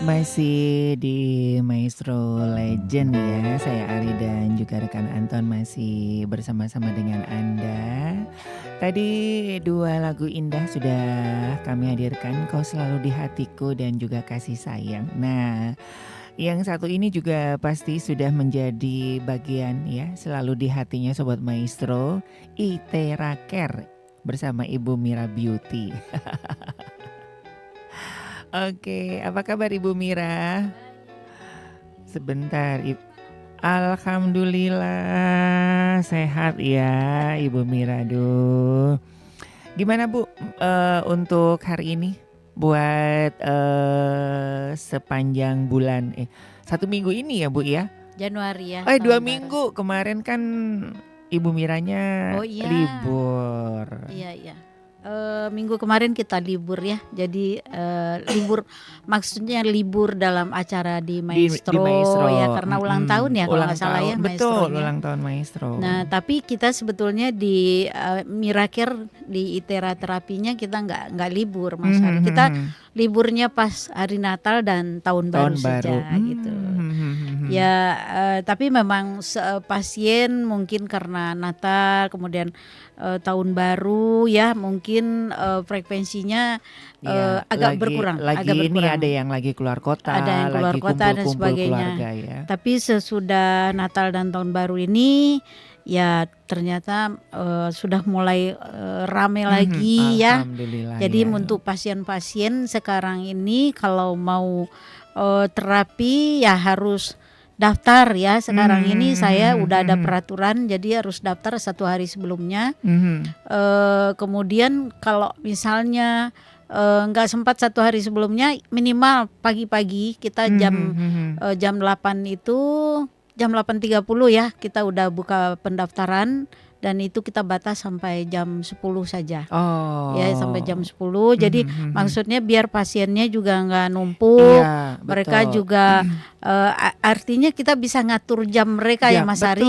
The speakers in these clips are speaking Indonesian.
Masih di Maestro Legend ya, saya Ari dan juga rekan Anton masih bersama-sama dengan Anda. Tadi dua lagu indah sudah kami hadirkan, Kau Selalu di Hatiku dan juga Kasih Sayang. Nah, yang satu ini juga pasti sudah menjadi bagian ya, selalu di hatinya Sobat Maestro, Itera Care bersama Ibu Mira Beauty. Oke, apa kabar Ibu Mira? Sebentar, Alhamdulillah sehat ya Ibu Mira. Aduh, gimana Bu untuk hari ini? Buat sepanjang bulan satu minggu ini ya Bu ya? Januari ya. 2 minggu kemarin kan Ibu Miranya libur. Iya. Minggu kemarin kita libur ya. Jadi libur maksudnya libur dalam acara di Maestro, di Maestro ya karena ulang tahun ya kalau nggak salah ya Maestro. Betul, ulang tahun Maestro. Nah, tapi kita sebetulnya di Miracare di Itera terapinya kita nggak libur Mas Hari. Kita liburnya pas hari Natal dan tahun baru saja gitu. Ya, tapi memang pasien mungkin karena Natal kemudian tahun baru ya mungkin frekuensinya agak berkurang. Ini ada yang lagi keluar kota, ada yang keluar kota dan sebagainya. Ya. Tapi sesudah Natal dan tahun baru ini ya ternyata sudah mulai rame lagi ya. Jadi untuk pasien-pasien sekarang ini kalau mau terapi ya harus daftar ya. Sekarang ini saya udah ada peraturan, jadi harus daftar 1 hari sebelumnya. Kemudian kalau misalnya nggak sempat 1 hari sebelumnya, minimal pagi-pagi kita jam 8 itu jam 8.30 ya kita udah buka pendaftaran. Dan itu kita batas sampai jam 10 saja. Ya sampai jam 10. Jadi maksudnya biar pasiennya juga nggak numpuk. Iya, mereka juga artinya kita bisa ngatur jam mereka ya Mas Ari.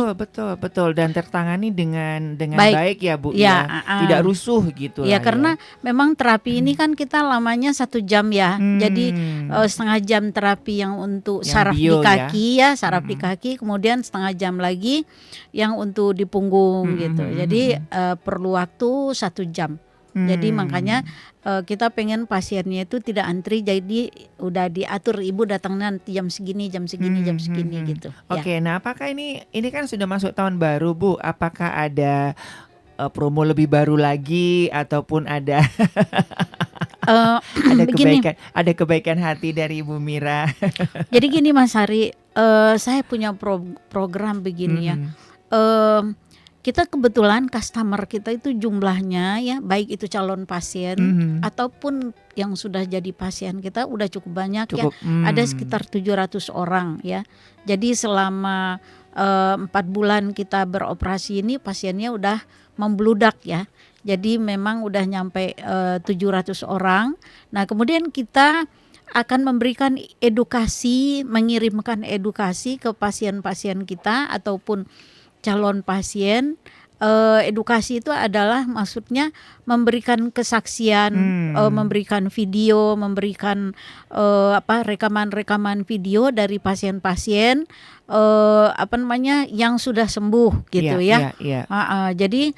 Betul. Dan tertangani dengan baik ya Bu ya. Tidak rusuh gitu ya. Karena memang terapi ini kan kita lamanya 1 jam ya. Jadi setengah jam terapi yang untuk yang saraf di kaki ya, saraf di kaki. Kemudian setengah jam lagi yang untuk di punggung gitu. Jadi perlu waktu 1 jam. Jadi makanya kita pengen pasiennya itu tidak antri, jadi udah diatur ibu datangnya nanti jam segini gitu. Oke, nah apakah ini kan sudah masuk tahun baru Bu? Apakah ada promo lebih baru lagi ataupun ada ada kebaikan hati dari Ibu Mira? Jadi gini Mas Hari, saya punya program begini ya. Kita kebetulan customer kita itu jumlahnya ya, baik itu calon pasien ataupun yang sudah jadi pasien kita udah cukup banyak ya. Ada sekitar 700 orang ya. Jadi selama 4 bulan kita beroperasi ini pasiennya udah membludak ya. Jadi memang udah nyampe 700 orang. Nah, kemudian kita akan memberikan edukasi, mengirimkan edukasi ke pasien-pasien kita ataupun calon pasien. Edukasi itu adalah maksudnya memberikan kesaksian, memberikan video, memberikan rekaman-rekaman video dari pasien-pasien yang sudah sembuh gitu ya. Jadi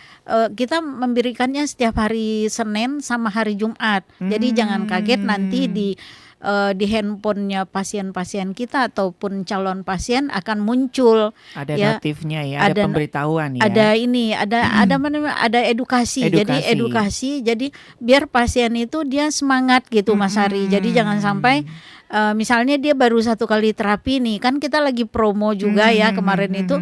kita memberikannya setiap hari Senin sama hari Jumat. Jadi jangan kaget nanti di handphonenya pasien-pasien kita ataupun calon pasien akan muncul ada notifnya ya, ada pemberitahuan ya. Ada edukasi. Jadi edukasi, jadi biar pasien itu dia semangat gitu Mas Ari. Jadi jangan sampai misalnya dia baru 1 kali terapi nih, kan kita lagi promo juga ya kemarin itu.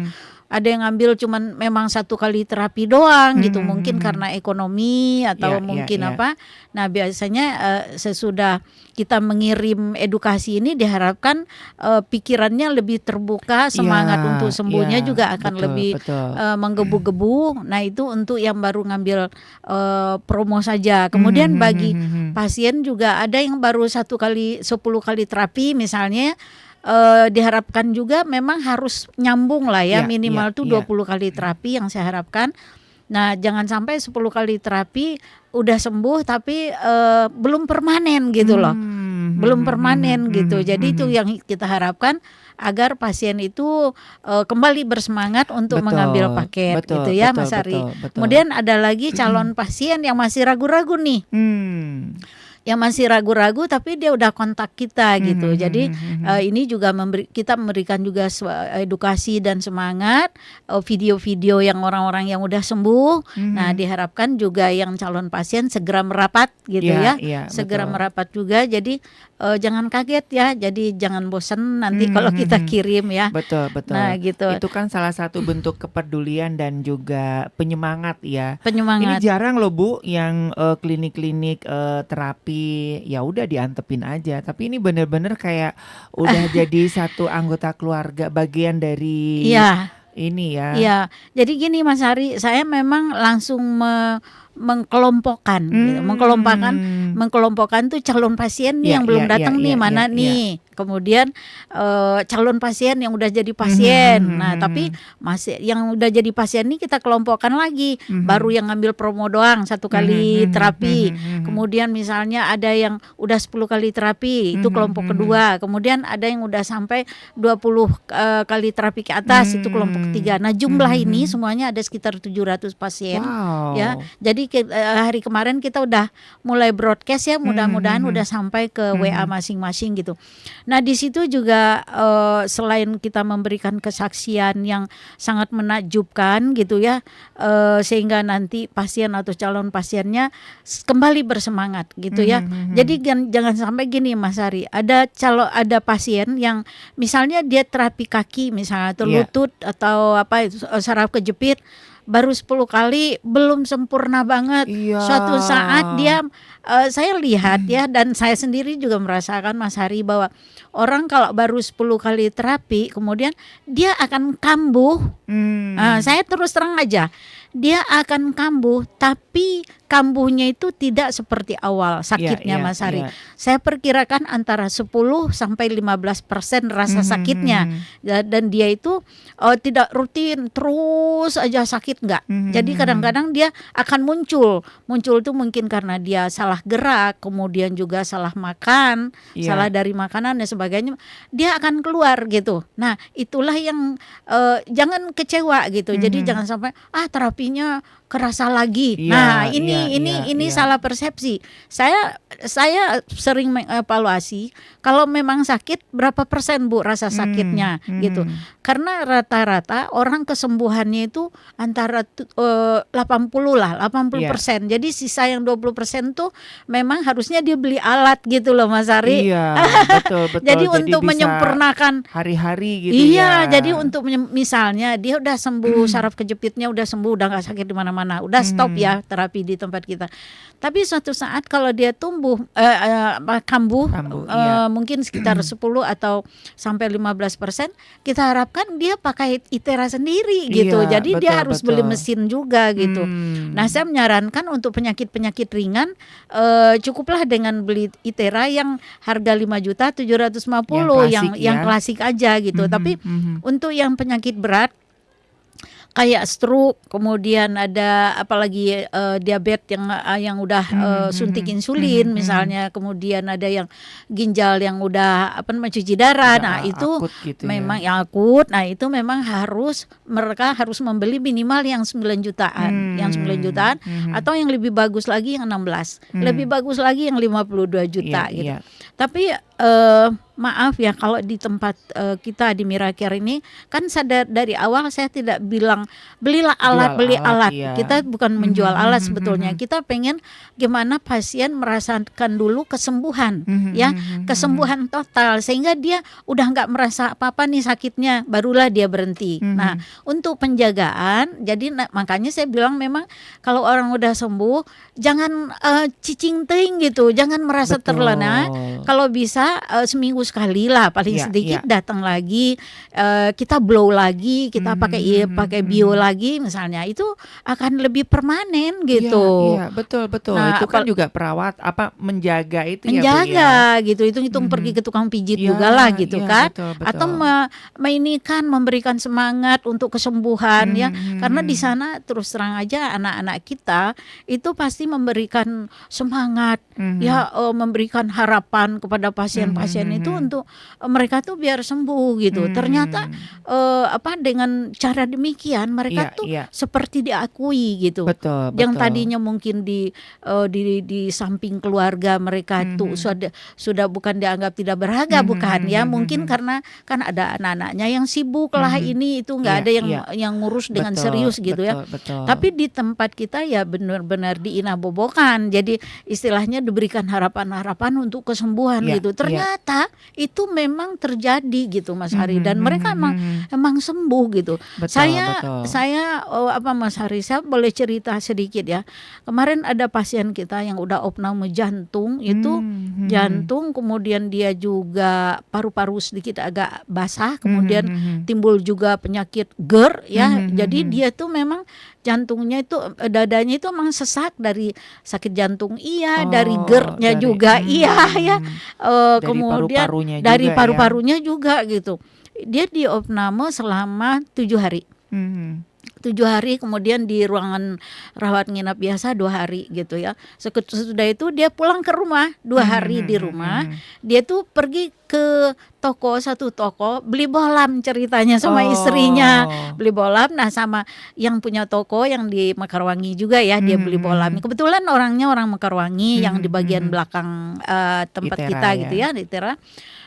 Ada yang ngambil cuman memang 1 kali terapi doang gitu, mungkin karena ekonomi atau mungkin apa. Nah biasanya sesudah kita mengirim edukasi ini diharapkan pikirannya lebih terbuka, semangat untuk sembuhnya juga akan lebih menggebu-gebu. Nah itu untuk yang baru ngambil promo saja. Kemudian bagi pasien juga ada yang baru 10 kali terapi misalnya. Diharapkan juga memang harus nyambung lah ya, minimal tuh 20 kali terapi yang saya harapkan. Nah jangan sampai 10 kali terapi udah sembuh tapi belum permanen gitu loh. belum permanen gitu. Jadi itu yang kita harapkan agar pasien itu kembali bersemangat untuk mengambil paket gitu ya Mas Ari. Kemudian ada lagi calon pasien yang masih ragu-ragu nih. Yang masih ragu-ragu tapi dia udah kontak kita gitu. Jadi ini juga kita memberikan juga edukasi dan semangat, video-video yang orang-orang yang udah sembuh. Nah, diharapkan juga yang calon pasien segera merapat gitu ya. Segera merapat juga. Jadi jangan kaget ya. Jadi jangan bosan nanti kalau kita kirim ya. Betul. Nah, gitu. Itu kan salah satu bentuk kepedulian dan juga penyemangat ya. Penyemangat. Ini jarang loh Bu yang klinik-klinik terapi ya udah diantepin aja, tapi ini bener-bener kayak udah jadi satu anggota keluarga, bagian dari ini ya. Iya, jadi gini Mas Ari, saya memang langsung mengkelompokkan, gitu. mengkelompokkan tuh calon pasien nih yang belum datang nih mana nih. Kemudian calon pasien yang udah jadi pasien. Nah, tapi masih yang udah jadi pasien nih kita kelompokkan lagi. Baru yang ngambil promo doang 1 kali terapi. Kemudian misalnya ada yang udah 10 kali terapi, itu kelompok kedua. Kemudian ada yang udah sampai 20 kali terapi ke atas, itu kelompok ketiga. Nah, jumlah ini semuanya ada sekitar 700 pasien. Ya. Jadi hari kemarin kita udah mulai broadcast ya, mudah-mudahan udah sampai ke WA masing-masing gitu. Nah, di situ juga selain kita memberikan kesaksian yang sangat menakjubkan gitu ya, sehingga nanti pasien atau calon pasiennya kembali bersemangat gitu ya. Jadi jangan sampai gini Mas Ari, ada pasien yang misalnya dia terapi kaki misalnya atau lutut atau saraf kejepit baru 10 kali belum sempurna banget. Suatu saat dia saya lihat ya, dan saya sendiri juga merasakan Mas Hari bahwa orang kalau baru 10 kali terapi kemudian dia akan kambuh. Saya terus terang aja, dia akan kambuh, tapi kambuhnya itu tidak seperti awal sakitnya Mas Hari. Saya perkirakan antara 10 sampai 15% rasa sakitnya. Dan dia itu tidak rutin terus aja sakit, enggak. Jadi kadang-kadang dia akan muncul itu mungkin karena dia salah gerak, kemudian juga salah makan, salah dari makanan dan sebagainya, dia akan keluar gitu. Nah, itulah yang jangan kecewa gitu. Jadi jangan sampai terapinya kerasa lagi. Nah, ini salah persepsi. Saya sering mengevaluasi kalau memang sakit berapa persen Bu rasa sakitnya gitu. Karena rata-rata orang kesembuhannya itu antara 80%. Jadi sisa yang 20% tuh memang harusnya dia beli alat gitu loh Mas Ari. Betul. Jadi untuk menyempurnakan hari-hari gitu jadi untuk misalnya dia udah sembuh, saraf kejepitnya udah sembuh, udah gak sakit di mana-mana, udah stop ya terapi di tempat kita. Tapi suatu saat kalau dia kambuh mungkin sekitar 10 atau sampai 15%, kita harapkan dia pakai ITERA sendiri gitu. Jadi dia harus beli mesin juga gitu. Nah, saya menyarankan untuk penyakit-penyakit ringan cukuplah dengan beli ITERA yang harga 5.750.000 yang klasik aja gitu. Tapi untuk yang penyakit berat kayak stroke, kemudian ada apalagi diabetes yang udah suntik insulin misalnya, kemudian ada yang ginjal yang udah cuci darah. Nah, itu gitu memang yang akut. Nah, itu memang mereka harus membeli minimal yang 9 jutaan, atau yang lebih bagus lagi yang 16, lebih bagus lagi yang 52 juta gitu. Tapi maaf ya, kalau di tempat kita di Miracare ini kan dari awal saya tidak bilang belilah alat, beli alat. Kita bukan menjual alat sebetulnya. Kita pengen gimana pasien merasakan dulu kesembuhan, kesembuhan total, sehingga dia udah nggak merasa apa-apa nih sakitnya, barulah dia berhenti. Nah, untuk penjagaan, jadi makanya saya bilang memang kalau orang udah sembuh jangan cicing ting gitu, jangan merasa terlena. Kalau bisa seminggu sekali lah paling Iya, sedikit iya. datang lagi, kita blow lagi, kita pakai bio Mhm. lagi misalnya, itu akan lebih permanen Iya, iya, gitu. betul, betul. Nah, Itu kan juga menjaga itu ya, Bu, ya. menjaga gitu, hitung-hitung Mhm. pergi ke tukang pijit Iya, juga lah gitu iya, kan, betul, atau betul. meinikan memberikan semangat untuk kesembuhan Mhm, ya, mhm, karena di mhm. sana terus terang aja anak-anak kita itu pasti memberikan semangat Mhm. ya, memberikan harapan kepada Mhm, pasien-pasien itu mhm. untuk mereka tuh biar sembuh gitu. Ternyata Mmm. dengan cara demikian mereka Iya, tuh iya. seperti diakui gitu. Betul, Yang betul. tadinya mungkin di samping keluarga mereka tuh Mhm. sudah bukan dianggap tidak berharga, Mhm, bukan ya, mhm, mungkin mhm. karena kan ada anak-anaknya yang sibuk lah, Mhm. ini itu nggak Iya, ada iya. yang ngurus dengan Betul, serius gitu ya. betul, betul. Tapi di tempat kita ya benar-benar diinabobokan. Jadi istilahnya diberikan harapan-harapan untuk kesembuhan Iya, gitu. iya. Ternyata itu memang terjadi gitu Mas Hari, Mhm, dan mereka mhm, emang mhm. emang sembuh gitu. Betul, Saya betul. saya Mas Hari, saya boleh cerita sedikit ya. Kemarin ada pasien kita yang udah opname jantung, itu Mhm. jantung, kemudian dia juga paru-paru sedikit agak basah, Mhm, kemudian mhm. timbul juga penyakit GERD ya. Mhm, Jadi mhm. dia tuh memang jantungnya itu, dadanya itu memang sesak dari sakit jantung iya, dari Oh, GERD-nya juga iya ya, dari kemudian paru-parunya dari juga ya? paru-parunya juga gitu. Dia diopname selama 7 hari. Mhm. 7 hari, kemudian di ruangan rawat nginap biasa 2 hari gitu ya. Sesudah itu dia pulang ke rumah, 2 hari Mhm, di mhm, rumah. mhm. Dia tuh pergi ke satu toko beli bohlam ceritanya sama istrinya. Oh. Beli bohlam, nah sama yang punya toko yang di Mekarwangi juga ya, dia Mhm, beli bohlam. mhm. Kebetulan orangnya orang Mekarwangi yang di Mhm, bagian mhm. belakang tempat ITERA kita ya? gitu ya, di Tera.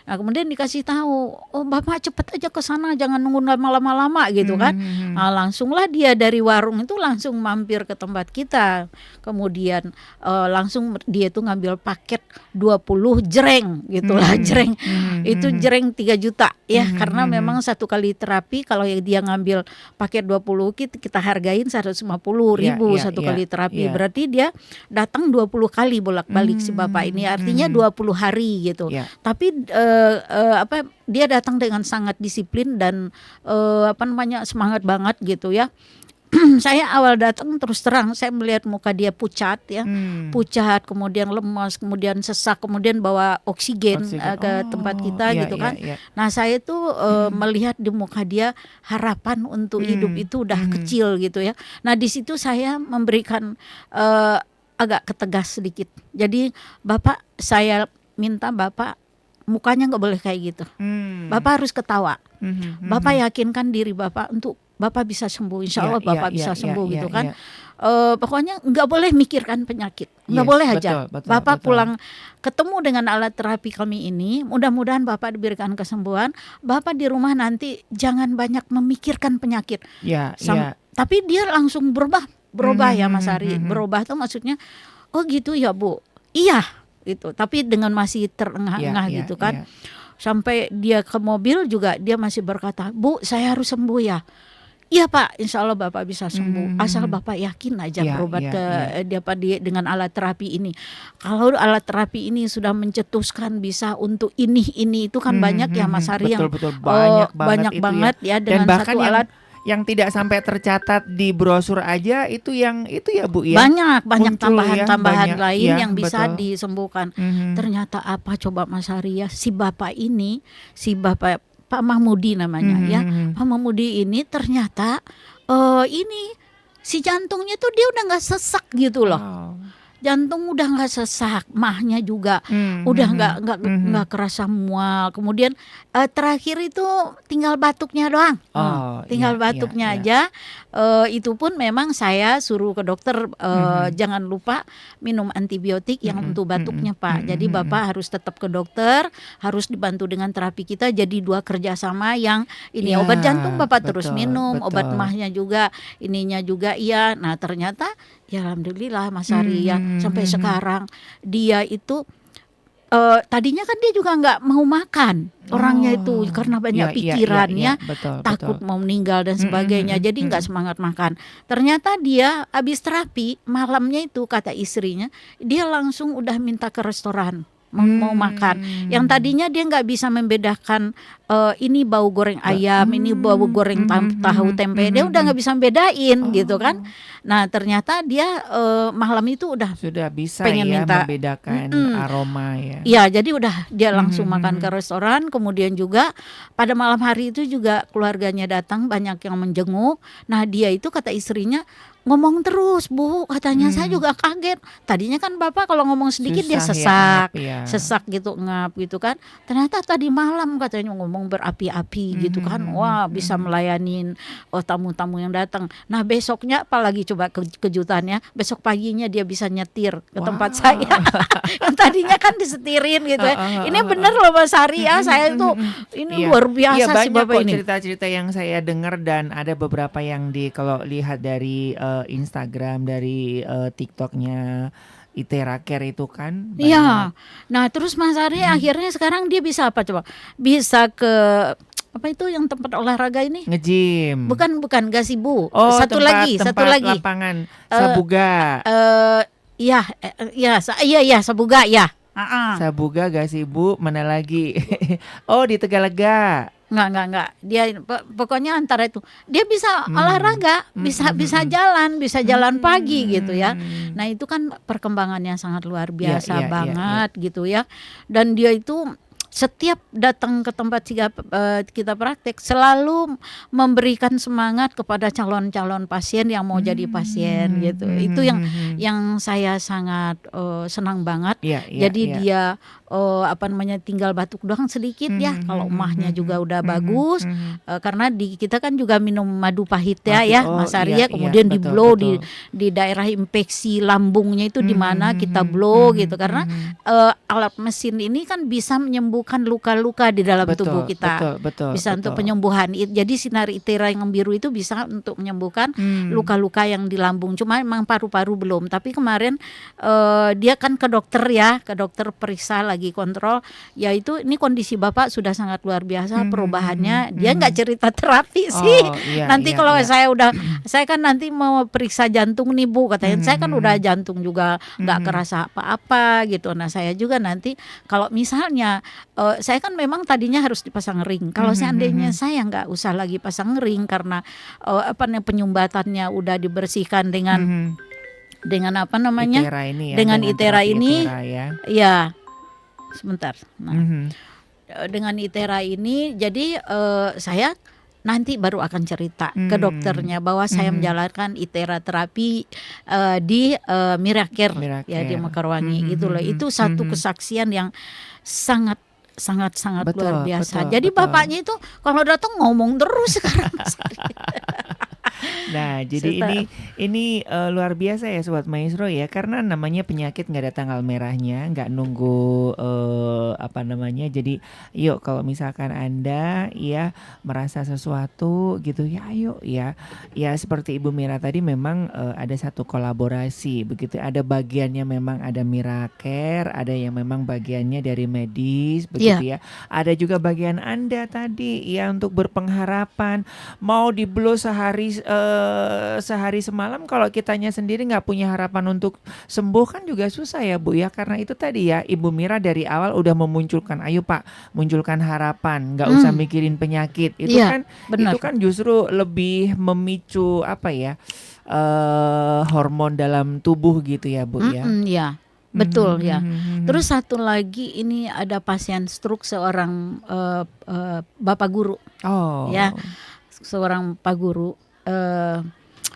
Nah, kemudian dikasih tahu, "Oh, Bapak cepet aja ke sana, jangan nunggu lama-lama," gitu kan. Mhm, mhm. Nah, langsunglah dia dari warung itu langsung mampir ke tempat kita. Kemudian langsung dia tuh ngambil paket 20 jreng gitulah, jreng. Mhm, Itu mhm. jreng 3 juta ya, Mhm, karena memang mhm. satu kali terapi kalau yang dia ngambil paket 20 kita hargain 150.000 Iya, satu iya, kali terapi. iya. Berarti dia datang 20 kali bolak-balik si Bapak ini. Artinya Mhm. 20 hari gitu. Iya. Tapi dia datang dengan sangat disiplin dan semangat banget gitu ya. Saya awal datang terus terang saya melihat muka dia pucat ya, Mmm. pucat, kemudian lemas, kemudian sesak, kemudian bawa oksigen Oksigen. ke tempat Oh, kita iya, gitu iya, kan. iya. Nah, saya tuh melihat di muka dia harapan untuk hidup Mmm, itu udah mhm. kecil gitu ya. Nah, di situ saya memberikan agak ketegas sedikit. Jadi, Bapak, saya minta Bapak mukanya nggak boleh kayak gitu. Mmm. Bapak harus ketawa. Mhm, Bapak mhm. yakinkan diri Bapak untuk Bapak bisa sembuh, insya Iya, Allah iya, Bapak iya, bisa iya, sembuh iya, gitu kan. iya. Pokoknya nggak boleh mikirkan penyakit, nggak Yes, boleh aja. betul, betul, Bapak betul. pulang ketemu dengan alat terapi kami ini, mudah-mudahan Bapak diberikan kesembuhan. Bapak di rumah nanti jangan banyak memikirkan penyakit. Iya, iya. Tapi dia langsung berubah Mhm, ya Mas mhm, Ari. mhm. Berubah tuh maksudnya, oh gitu ya Bu, iya gitu. Tapi dengan masih Iya, terengah-engah iya, gitu kan. iya. Sampai dia ke mobil juga dia masih berkata, "Bu, saya harus sembuh ya." "Iya Pak, insya Allah Bapak bisa sembuh. Asal Mmm. Bapak yakin aja Iya, berobat iya, ke iya. dengan alat terapi ini. Kalau alat terapi ini sudah mencetuskan bisa untuk ini itu kan Mhm, banyak ya mhm. Mas Ari Betul, yang betul, banyak banget banyak itu ya. banget ya Dan dengan bahkan satu alat. yang tidak sampai tercatat di brosur aja itu yang itu ya, Bu, ya? Banyak Muncul ya, tambahan-tambahan banyak lain ya, yang bisa betul. disembuhkan. Mhm. Ternyata apa coba Mas Ari ya, si Bapak ini, si Bapak Pak Mahmudi namanya Mhm, ya. mhm. Pak Mahmudi ini ternyata ini si jantungnya tuh dia udah nggak sesak gitu loh. Oh. Jantung udah nggak sesak, mahnya juga Mmm, udah mhm, nggak mhm. kerasa mual. Kemudian terakhir itu tinggal batuknya doang, Oh, tinggal iya, iya, batuknya iya. aja. Itu pun memang saya suruh ke dokter, Mhm. jangan lupa minum antibiotik yang Mhm, untuk mhm, batuknya Pak. mhm, Jadi mhm. Bapak harus tetap ke dokter, harus dibantu dengan terapi kita. Jadi 2 kerjasama yang ini, Iya, obat jantung Bapak terus betul, minum, obat betul. mahnya juga, ininya juga iya. Nah, ternyata ya alhamdulillah Mas Ari ya, Mhm, sampai mhm. sekarang dia itu tadinya kan dia juga nggak mau makan, orangnya itu Oh, karena iya, banyak iya, iya, pikiran iya, ya, betul, betul. takut mau meninggal dan Mhm, sebagainya, mhm, jadi nggak mhm. semangat makan. Ternyata dia habis terapi, malamnya itu kata istrinya, dia langsung udah minta ke restoran. mau makan. Yang tadinya dia nggak bisa membedakan ini bau goreng ayam, ini bau goreng tahu tempe, dia udah nggak bisa bedain gitu kan. Nah ternyata dia malam itu udah Sudah bisa pengen ya minta. membedakan aroma ya. Iya, jadi udah dia langsung makan ke restoran. Kemudian juga pada malam hari itu juga keluarganya datang, banyak yang menjenguk. Nah dia itu kata istrinya ngomong terus, Bu, katanya saya juga kaget. Tadinya kan Bapak kalau ngomong sedikit dia Susah ya sesak, ngap ya. sesak gitu, ngap gitu kan. Ternyata tadi malam katanya ngomong berapi-api gitu kan. Wah, bisa melayanin tamu-tamu yang datang. Nah besoknya apalagi coba kejutannya, besok paginya dia bisa nyetir ke tempat saya. Yang tadinya kan disetirin gitu ya. Ini bener loh Mas Ari ya, saya itu ini Iya. luar Iya, biasa si banyak Bapak kok ini. cerita-cerita yang saya dengar dan ada beberapa yang kalau lihat dari Instagram, dari TikToknya Itera Care itu kan banyak. Iya. Nah, terus Mas Ari akhirnya sekarang dia bisa apa coba? Bisa ke apa itu yang tempat olahraga ini? Nge-gym. Bukan gazebo. Oh, Satu lagi. lapangan Sabuga. Iya, iya Sabuga ya. Sabuga, gazebo, mana lagi? Oh, di Tegalega. Enggak. Dia pokoknya antara itu. Dia bisa olahraga, bisa jalan pagi gitu ya. Nah, itu kan perkembangannya sangat luar biasa banget gitu ya. Dan dia itu setiap datang ke tempat kita praktek selalu memberikan semangat kepada calon-calon pasien yang mau jadi pasien gitu. Itu yang saya sangat senang banget. Jadi dia tinggal batuk doang sedikit ya. Kalau emahnya juga udah bagus. Karena kita kan juga minum madu pahit ya Mas Ari ya. Kemudian di blow di daerah infeksi lambungnya itu di mana kita blow gitu. Karena alat mesin ini kan bisa menyembuhkan luka-luka di dalam tubuh kita. Bisa untuk penyembuhan. Jadi sinar Itera yang biru itu bisa untuk menyembuhkan luka-luka yang di lambung. Cuma memang paru-paru belum. Tapi kemarin dia kan ke dokter periksa lagi kontrol. Yaitu ini kondisi Bapak sudah sangat luar biasa perubahannya. Dia nggak cerita terapi sih. Nanti kalau saya kan nanti mau periksa jantung nih Bu. Katanya saya kan udah jantung juga nggak kerasa apa-apa gitu. Nah saya juga nanti kalau misalnya saya kan memang tadinya harus dipasang ring. Kalau seandainya saya nggak usah lagi pasang ring karena penyumbatannya udah dibersihkan dengan apa namanya? Itera ini ya, dengan Itera ini. Itera ya. Ya. Sebentar. Nah, dengan Itera ini jadi saya nanti baru akan cerita ke dokternya bahwa saya menjalankan Itera terapi di Miracare ya di Mekarwangi gitu loh. Itu satu kesaksian yang sangat luar biasa. Jadi bapaknya itu kalau datang ngomong terus sekarang. Nah, jadi ini luar biasa ya Sobat Maestro ya, karena namanya penyakit nggak ada tanggal merahnya, nggak nunggu jadi yuk kalau misalkan Anda ya merasa sesuatu gitu ya ayo ya seperti Ibu Mira tadi memang ada satu kolaborasi begitu, ada bagiannya memang ada Miracare, ada yang memang bagiannya dari medis begitu ya, ada juga bagian Anda tadi ya untuk berpengharapan mau di-blow sehari semalam, kalau kitanya sendiri nggak punya harapan untuk sembuh kan juga susah ya Bu ya, karena itu tadi ya Ibu Mira dari awal udah memunculkan, ayo Pak munculkan harapan, nggak usah mikirin penyakit itu kan benar. Itu kan justru lebih memicu hormon dalam tubuh gitu ya Bu ya. Ya. Betul ya. Terus satu lagi ini ada pasien stroke seorang bapak guru. Ya. Seorang Pak Guru,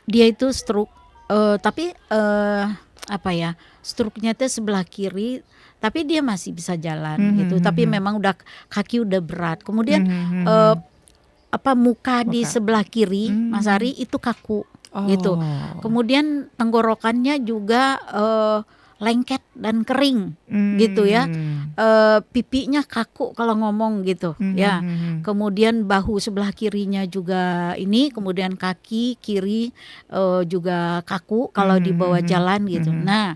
dia itu stroke, tapi stroke-nya itu sebelah kiri, tapi dia masih bisa jalan gitu. Tapi memang kaki udah berat. Kemudian muka di sebelah kiri, Mas Ari itu kaku gitu. Kemudian tenggorokannya juga lengket dan kering gitu ya, pipinya kaku kalau ngomong gitu ya. Kemudian bahu sebelah kirinya juga kemudian kaki kiri juga kaku kalau dibawa jalan gitu. Nah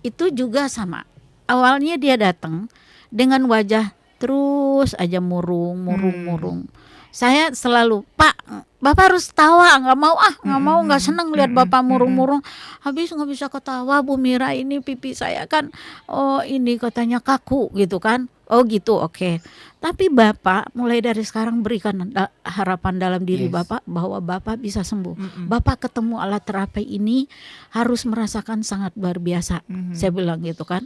itu juga sama, awalnya dia datang dengan wajah terus aja murung. Saya selalu Pak Bapak harus tawa, nggak mau, nggak seneng lihat Bapak murung-murung. Habis nggak bisa ketawa, Bu Mira, ini pipi saya kan, oh ini katanya kaku gitu kan. Oh gitu, oke. Tapi Bapak mulai dari sekarang berikan harapan dalam diri Yes. Bapak bahwa Bapak bisa sembuh. Bapak ketemu alat terapi ini harus merasakan sangat luar biasa. Saya bilang gitu kan.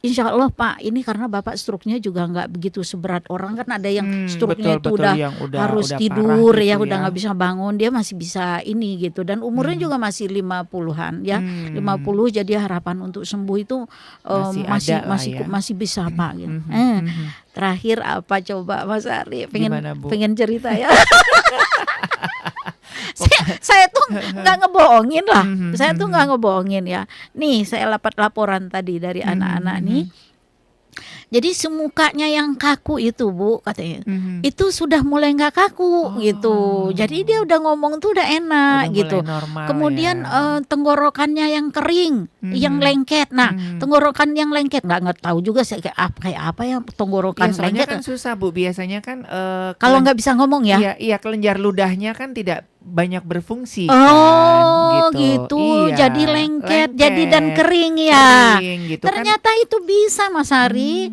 Insya Allah Pak, ini karena Bapak struknya juga nggak begitu seberat orang, kan ada yang struknya itu Betul udah yang harus udah tidur parah ya, gitu udah ya. nggak bisa bangun, dia masih bisa ini gitu, dan umurnya juga masih 50-an ya, 50, jadi harapan untuk sembuh itu Masih ada lah ya. masih bisa Pak gitu. Terakhir apa coba Mas Ari, Gimana, Bu? pengen cerita ya. saya tuh nggak ngebohongin lah, saya tuh nggak ngebohongin ya. Nih saya dapat laporan tadi dari anak-anak nih. Jadi semukanya yang kaku itu Bu katanya, itu sudah mulai nggak kaku gitu. Jadi dia udah ngomong tuh udah enak Udah gitu. mulai normal Kemudian ya. tenggorokannya yang kering, yang lengket. Nah tenggorokan yang lengket nggak tahu juga saya kayak apa ya tenggorokan Ya soalnya lengket. kan susah Bu, biasanya kan Kalau nggak bisa ngomong ya. Iya kelenjar ludahnya kan tidak banyak berfungsi Oh kan gitu, Iya, jadi lengket, jadi dan kering ya. kering gitu Ternyata itu bisa Mas Ari.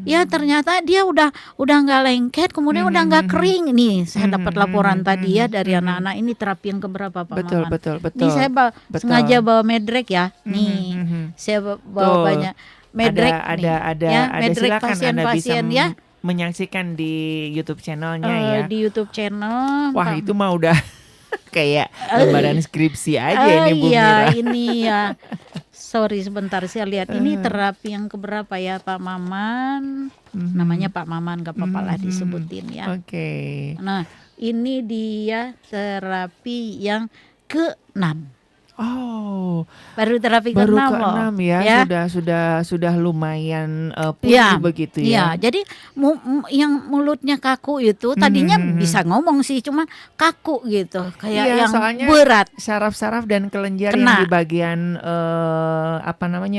Ya ternyata dia udah nggak lengket, kemudian udah nggak kering. Nih saya dapat laporan tadi ya dari anak-anak, ini terapi yang keberapa Pak Betul, Maman? betul. Nih saya Betul. sengaja bawa medrek ya. Nih saya bawa Tuh, banyak medrek nih. Ya, medrek silakan Anda bisa pasien-pasien ya. menyaksikan di YouTube channelnya ya. Di YouTube channel. Wah Pak. itu mah udah kayak lembaran skripsi aja ini Bu Iya, Mira. ini ya. Sorry sebentar saya lihat ini terapi yang keberapa ya Pak Maman. Namanya Pak Maman, gak apa-apa lah disebutin ya. Oke. Nah ini dia terapi yang ke-6. Oh, Baru terapi baru ke-6 loh. ke-6 ya, sudah lumayan pulih Iya, begitu iya. ya. Jadi yang mulutnya kaku itu tadinya bisa ngomong sih, cuma kaku gitu, kayak Iya, yang soalnya berat. saraf-saraf dan kelenjar Kena. yang di bagian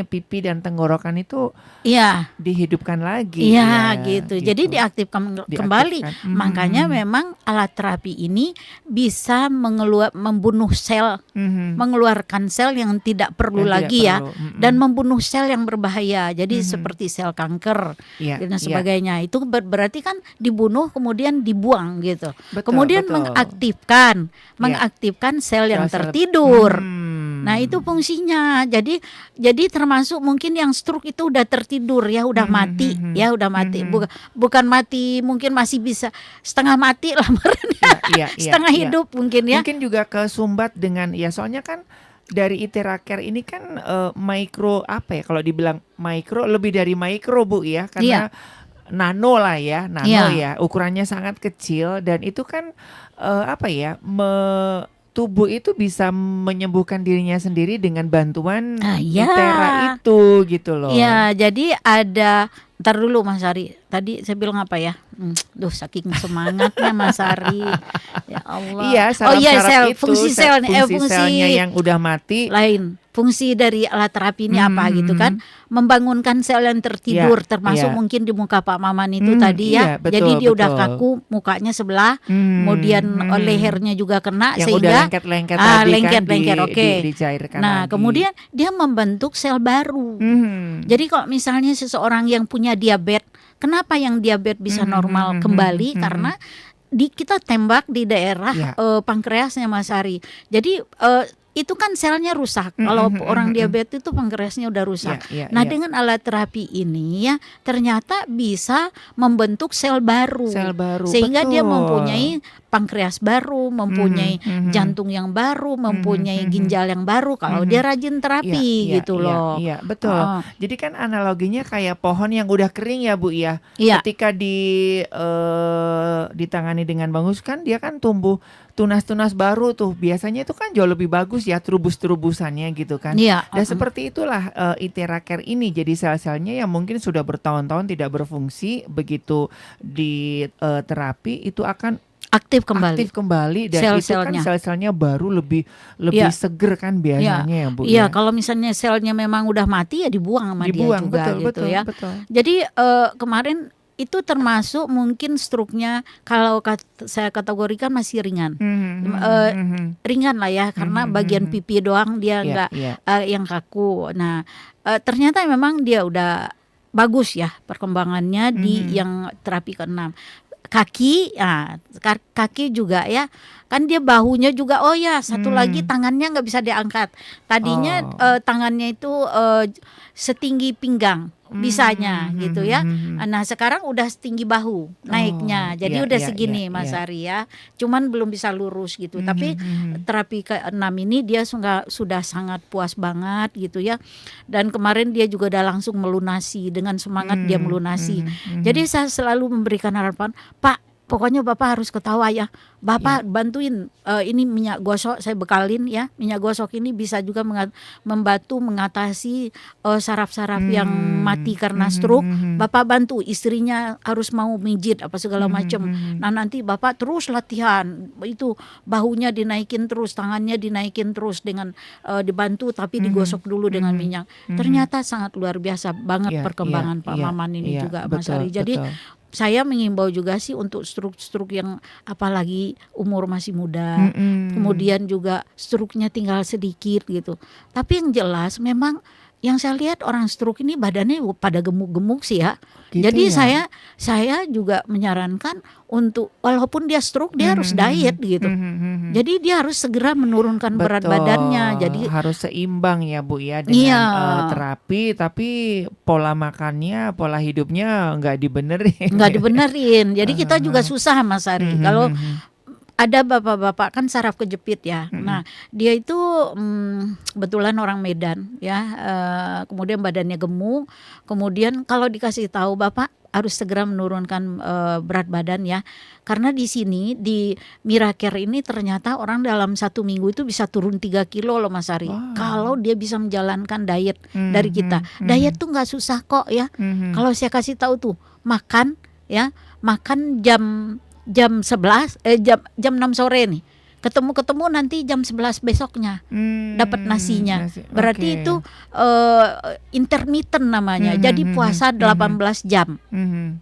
pipi dan tenggorokan itu Iya. dihidupkan lagi. Iya ya, gitu. Jadi diaktifkan kembali. Makanya memang alat terapi ini bisa membunuh sel, mengeluarkan sel yang tidak perlu Yang lagi tidak ya, perlu. dan membunuh sel yang berbahaya. Jadi seperti sel kanker Iya, dan iya. sebagainya. Itu berarti kan dibunuh kemudian dibuang gitu. Betul, Kemudian betul. mengaktifkan sel yang Sel-sel- tertidur. Hmm. Nah itu fungsinya. Jadi termasuk mungkin yang stroke itu udah tertidur ya, udah mati ya, udah mati. Bukan mati, mungkin masih bisa setengah mati lah, Iya, setengah iya. hidup mungkin ya. Mungkin juga kesumbat dengan ya soalnya kan dari Iteracare ini kan mikro apa ya, kalau dibilang mikro lebih dari mikro Bu ya, karena nano lah ya, Iya. ya ukurannya sangat kecil, dan itu kan tubuh itu bisa menyembuhkan dirinya sendiri dengan bantuan Iya. Itera itu gitu loh. Ya, jadi ada. Ntar dulu Mas Ari. Tadi saya bilang apa ya? Duh, saking semangatnya Mas Ari. Ya Allah. Iya, saraf-saraf itu, fungsi selnya, fungsi selnya yang udah mati. lain. Fungsi dari alat terapi ini apa gitu kan? Membangunkan sel yang tertidur, Iya, termasuk iya. mungkin di muka Pak Maman itu tadi ya. Iya, betul, Jadi dia udah betul. kaku, mukanya sebelah, kemudian lehernya juga kena, Yang udah sehingga lengket-lengket tadi lengket-lengket, kan oke. dicairkan Nah, lagi. kemudian dia membentuk sel baru. Jadi kalau misalnya seseorang yang punya diabetes, kenapa yang diabetes bisa normal kembali? Karena kita tembak di daerah Ya. pankreasnya Mas Ari. Jadi itu kan selnya rusak. Kalau orang diabetes itu pankreasnya udah rusak. Ya, Nah ya. dengan alat terapi ini ya ternyata bisa membentuk sel baru. Sel baru, Sehingga dia betul. mempunyai pankreas baru, mempunyai jantung yang baru, mempunyai ginjal yang baru. Kalau dia rajin terapi Iya, gitu iya, loh. Iya, betul. Heeh. Jadi kan analoginya kayak pohon yang udah kering ya Bu ya. Iya. Ketika ditangani dengan bagus kan dia kan tumbuh tunas-tunas baru tuh. Biasanya itu kan jauh lebih bagus ya terubus-terubusannya gitu kan. Iya. Dan seperti itulah Iteracare ini. Jadi sel-selnya yang mungkin sudah bertahun-tahun tidak berfungsi, begitu di terapi itu akan Aktif kembali. aktif kembali, dan Sel-selnya. itu kan sel-selnya baru lebih Iya. seger kan biasanya ya Bu Iya, ya. kalau misalnya selnya memang udah mati ya dibuang sama dia juga betul, gitu betul, ya. betul. Jadi kemarin itu termasuk mungkin struknya kalau saya kategorikan masih ringan. Ringan lah ya, karena bagian pipi doang dia nggak yang kaku. Nah, ternyata memang dia udah bagus ya perkembangannya di yang terapi ke-6. Kaki juga ya, kan dia bahunya juga, oh ya satu lagi tangannya nggak bisa diangkat. Tadinya tangannya itu setinggi pinggang bisanya gitu ya. Nah sekarang udah setinggi bahu naiknya, jadi udah segini Mas Ari ya. Cuman belum bisa lurus gitu. Tapi terapi ke-6 ini dia sudah sangat puas banget gitu ya. Dan kemarin dia juga udah langsung melunasi, dengan semangat dia melunasi. Jadi saya selalu memberikan harapan, Pak, pokoknya Bapak harus ketawa ya. Bapak bantuin ini minyak gosok, saya bekalin ya. Minyak gosok ini bisa juga membantu mengatasi saraf-saraf yang mati karena stroke. Bapak bantu istrinya harus mau mijit apa segala macam. Nah nanti Bapak terus latihan, itu bahunya dinaikin terus, tangannya dinaikin terus dengan dibantu tapi digosok dulu dengan minyak. Ternyata sangat luar biasa banget perkembangan Pak Maman ini juga Mas Ari. Jadi saya mengimbau juga sih untuk stroke yang apalagi umur masih muda, kemudian juga stroke-nya tinggal sedikit gitu. Tapi yang jelas memang yang saya lihat orang stroke ini badannya pada gemuk-gemuk sih ya. Gitu. Jadi ya? saya juga menyarankan untuk walaupun dia stroke dia harus diet gitu. Jadi dia harus segera menurunkan berat badannya. Jadi harus seimbang ya Bu ya dengan terapi, tapi pola makannya, pola hidupnya nggak dibenerin. Jadi kita juga susah Mas Ari. Kalau ada bapak-bapak kan saraf kejepit ya. Nah dia itu kebetulan orang Medan ya. Kemudian badannya gemuk. Kemudian kalau dikasih tahu Bapak harus segera menurunkan berat badan ya. Karena di sini di Miracare ini ternyata orang dalam 1 minggu itu bisa turun 3 kilo loh Mas Ari. Kalau dia bisa menjalankan diet dari kita. Diet tuh nggak susah kok ya. Kalau saya kasih tahu tuh makan ya, makan jam 11 jam 6 sore nih. Ketemu nanti jam 11 besoknya dapat nasinya. Berarti itu intermittent namanya. Jadi puasa 18 jam.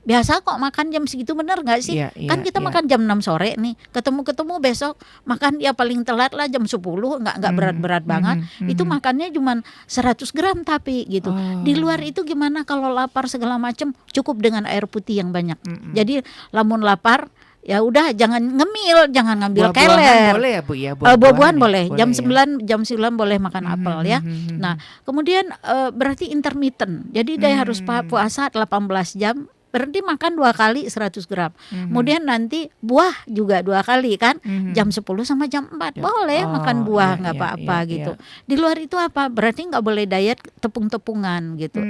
Biasa kok makan jam segitu, bener nggak sih? Kan kita makan jam 6 sore nih. Ketemu besok makan ya paling telat lah jam 10, nggak berat-berat banget. Itu makannya cuma 100 gram tapi gitu. Di luar itu gimana kalau lapar segala macam, cukup dengan air putih yang banyak. Jadi lamun lapar ya udah jangan ngemil, jangan ngambil keler. Boleh ya Bu ya? Buah-buahan boleh. Jam 9 boleh makan apel ya. Nah, kemudian berarti intermittent. Jadi dia harus puasa 18 jam. Berarti makan 2 kali 100 gram. Kemudian nanti buah juga 2 kali kan. Jam 10 sama jam 4 boleh makan buah, nggak apa-apa gitu. Di luar itu apa? Berarti nggak boleh diet tepung-tepungan gitu.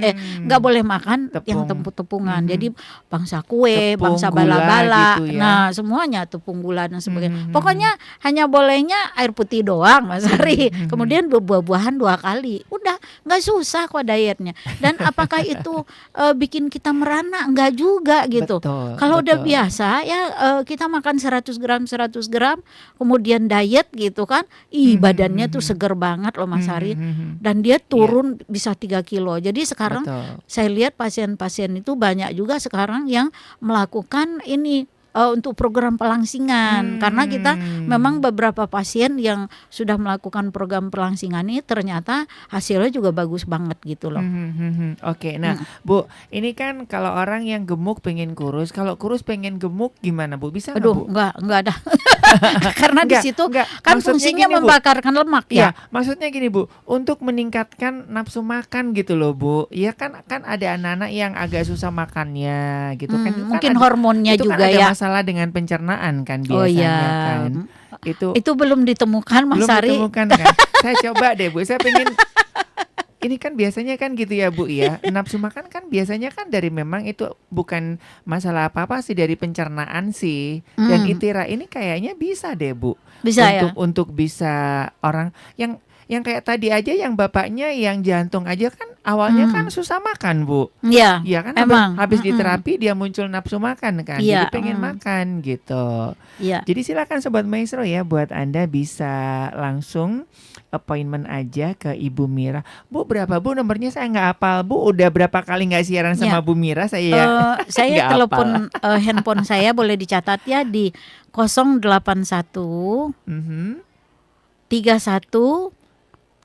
Nggak boleh makan yang tepung-tepungan. Jadi bangsa kue, tepung, bangsa bala-bala. Gitu ya. Nah semuanya tepung gula dan sebagainya. Pokoknya hanya bolehnya air putih doang Mas Ari. Kemudian buah-buahan 2 kali. Udah nggak susah kok dietnya. Dan apakah itu bikin kita merana? Enggak juga gitu. Kalau udah biasa ya kita makan 100 gram kemudian diet gitu kan, badannya tuh seger banget loh Mas Ari. Dan dia turun bisa 3 kilo. Jadi sekarang saya lihat pasien-pasien itu banyak juga sekarang yang melakukan ini untuk program pelangsingan. Karena kita memang beberapa pasien yang sudah melakukan program pelangsingan ini ternyata hasilnya juga bagus banget gitu loh. Oke, nah Bu, ini kan kalau orang yang gemuk pengen kurus, kalau kurus pengen gemuk gimana Bu? Bisa nggak Bu? Enggak ada. Karena di situ kan fungsinya gini, membakarkan lemak ya. Maksudnya gini Bu, untuk meningkatkan nafsu makan gitu loh Bu. Ya kan ada anak-anak yang agak susah makannya gitu kan. Mungkin hormonnya itu juga kan ya. Ada masalah dengan pencernaan kan biasanya kan. Itu belum ditemukan Mas Ari. Belum ditemukan kan. Saya coba deh Bu, saya pengen. Ini kan biasanya kan gitu ya Bu ya. Nafsu makan kan biasanya kan dari memang itu bukan masalah apa-apa sih, dari pencernaan sih. Dan itira ini kayaknya bisa deh Bu. Bisa untuk bisa orang yang Yang kayak tadi aja yang bapaknya yang jantung aja kan awalnya kan susah makan, Bu. Iya, Iya kan emang. habis diterapi dia muncul nafsu makan kan. Jadi Iya, pengen makan gitu. iya. Jadi silakan Sobat Maestro ya, buat Anda bisa langsung appointment aja ke Ibu Mira. Bu, berapa Bu nomornya, saya nggak hafal. Bu, udah berapa kali nggak siaran Ya. sama Bu Mira, saya Saya nggak telepon hafal. handphone saya boleh dicatat ya di 081 Mhm. 31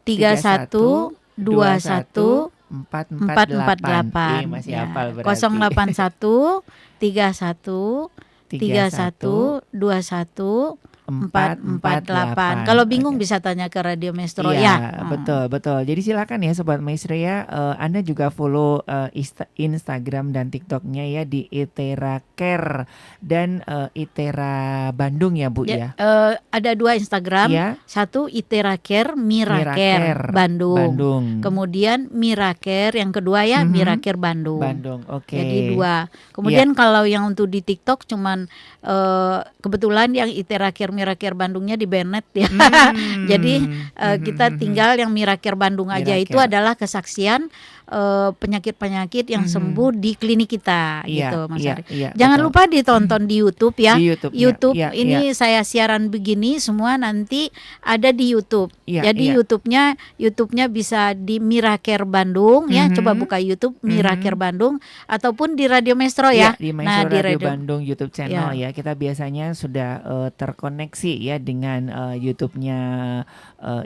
31 21 448. Masih Ya, hafal berarti. 081 31 31 21 448. Kalau bingung Oke. bisa tanya ke Radio Maestro Iya, ya. betul. Jadi silakan ya Sobat Maestro ya, Anda juga follow Instagram dan TikToknya ya di Itera Care dan Itera Bandung ya Bu ya. Ada 2 Instagram, Iya. satu Itera Care, Mira Mira Care Care Bandung. Kemudian Mira Care yang kedua ya, Mira Care Bandung. Oke. Jadi 2. Kemudian kalau yang untuk di TikTok cuman kebetulan yang Itera Care Mira Care Bandungnya di Bennett ya. Jadi kita tinggal yang Mira Care Bandung aja. Mira Itu Care. adalah kesaksian penyakit-penyakit yang sembuh di klinik kita gitu Mas Ari. Jangan lupa ditonton di YouTube ya. Di YouTube, ini saya siaran begini semua nanti ada di YouTube. Jadi YouTube-nya bisa di Mira Care Bandung ya. Coba buka YouTube Mira Care Bandung ataupun di Radio Maestro ya. Di Maestro Radio Bandung YouTube channel ya. Kita biasanya sudah terkoneksi ya dengan YouTube-nya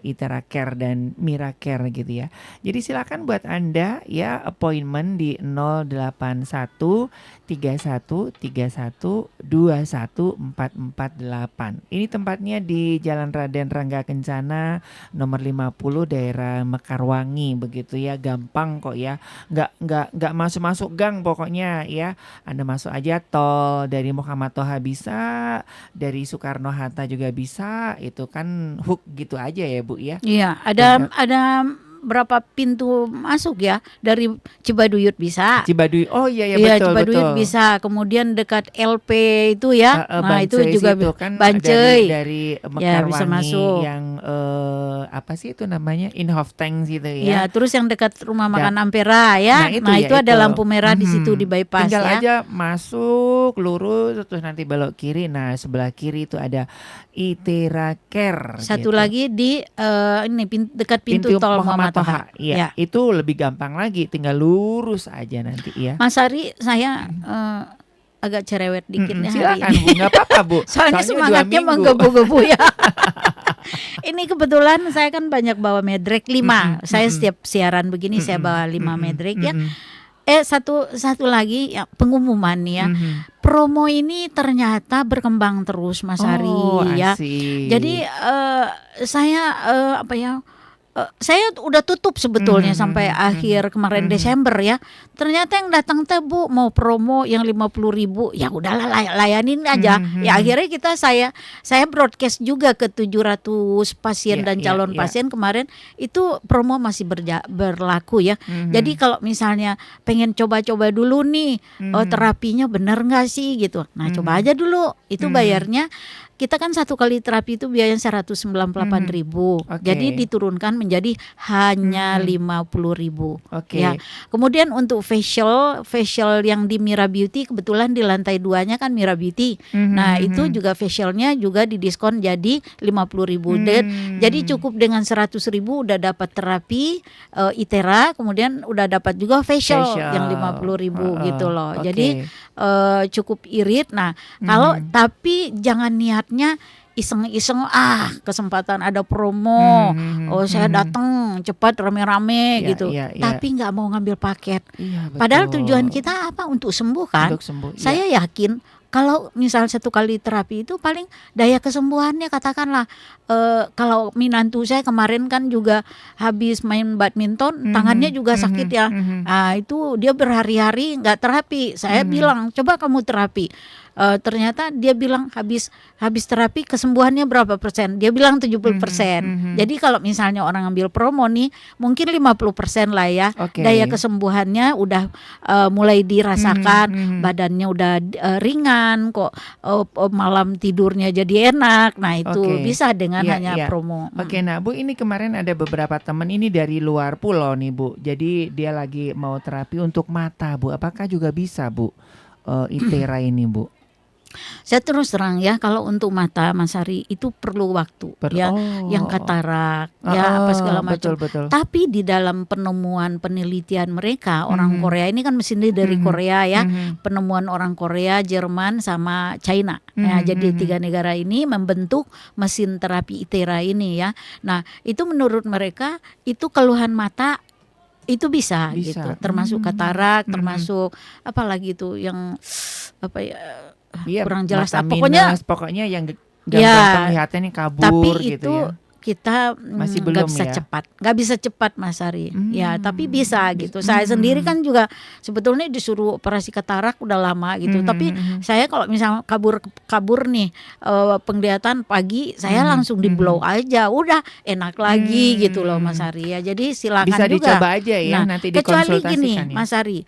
Itera Care dan Mira Care gitu ya. Jadi silakan buat Anda ya appointment di 081 31 31 21 448. Ini tempatnya di Jalan Raden Rangga Kencana nomor 50 daerah Mekarwangi begitu ya. Gampang kok ya. Nggak masuk gang pokoknya ya. Anda masuk aja tol dari Muhammad Toha bisa, dari Soekarno Hatta juga bisa. Itu kan hook gitu aja ya Bu ya. Iya, ada berapa pintu masuk ya, dari Cibaduyut bisa. Oh iya betul. Cibaduyut bisa. Kemudian dekat LP itu ya. Nah itu juga itu kan Bancai dari Mekarwangi ya, bisa masuk. Yang apa sih itu namanya, Inhofe Tank gitu ya. Ya, terus yang dekat rumah makan Ampera ya. Nah itu ada lampu merah di situ di bypass. Tinggal ya. aja masuk lurus terus nanti belok kiri. Nah sebelah kiri itu ada Itera Care. Satu gitu. lagi di ini dekat pintu tol Muhammad Toha. Iya, itu lebih gampang lagi, tinggal lurus aja nanti ya. Mas Ari, saya agak cerewet dikit ya hari silakan ini. Bu, nggak apa-apa Bu. Soalnya semangatnya menggebu-gebu ya. Ini kebetulan saya kan banyak bawa medrek 5. Saya setiap siaran begini saya bawa 5 medrek ya. Satu lagi ya, pengumuman ya. Promo ini ternyata berkembang terus Mas Ari ya. Jadi saya saya udah tutup sebetulnya sampai akhir kemarin Desember ya. Ternyata yang datang teh Bu mau promo yang 50.000. Ya udahlah layanin aja. Ya akhirnya saya broadcast juga ke 700 pasien dan calon pasien kemarin. Itu promo masih berlaku ya. Jadi kalau misalnya pengen coba-coba dulu nih, terapinya benar nggak sih gitu. Nah coba aja dulu. Itu bayarnya. Kita kan 1 kali terapi itu biayanya 198.000. Jadi diturunkan menjadi hanya 50.000. Ya. Kemudian untuk facial yang di Mira Beauty kebetulan di lantai 2-nya kan Mira Beauty. Nah, itu juga facialnya juga didiskon jadi 50.000. Jadi cukup dengan 100.000 udah dapat terapi Itera, kemudian udah dapat juga facial yang 50.000 gitu loh. Jadi cukup irit. Nah, kalau tapi jangan niatnya iseng-iseng kesempatan ada promo, saya datang cepat rame-rame gitu, tapi nggak mau ngambil paket. Padahal tujuan kita apa? Untuk sembuh kan? Untuk sembuh, saya yakin kalau misal 1 kali terapi itu paling daya kesembuhannya katakanlah kalau minantu saya kemarin kan juga habis main badminton, tangannya juga sakit ya. Nah, itu dia berhari-hari nggak terapi. Saya bilang coba kamu terapi. ternyata dia bilang habis terapi kesembuhannya berapa persen? Dia bilang 70%. Jadi kalau misalnya orang ambil promo nih mungkin 50% lah ya. Daya kesembuhannya udah mulai dirasakan, badannya udah ringan kok, malam tidurnya jadi enak. Nah itu bisa dengan hanya promo. Nah Bu, ini kemarin ada beberapa teman ini dari luar pulau nih Bu. Jadi dia lagi mau terapi untuk mata Bu. Apakah juga bisa Bu Itera ini Bu? Saya terus terang ya, kalau untuk mata Mas Ari itu perlu waktu ya, yang katarak ya apa segala macam. Tapi di dalam penemuan penelitian mereka orang Korea ini kan mesinnya dari Korea ya, penemuan orang Korea, Jerman sama China. Nah, jadi 3 negara ini membentuk mesin terapi Itera ini ya. Nah itu menurut mereka itu keluhan mata itu bisa. Gitu, termasuk katarak, termasuk apalagi itu yang apa ya. Kurang jelas pokoknya yang gangguan penglihatannya kabur. Tapi gitu itu ya. Kita masih belum nggak bisa cepat Mas Ari. Ya tapi bisa gitu. Saya sendiri kan juga sebetulnya disuruh operasi katarak udah lama gitu. Tapi saya kalau misalnya kabur nih penglihatan pagi, saya langsung di blow aja, udah enak lagi gitu loh Mas Ari ya. Jadi silakan bisa juga. Dicoba aja ya, nanti dikonsultasikan. Kecuali gini Mas Ari.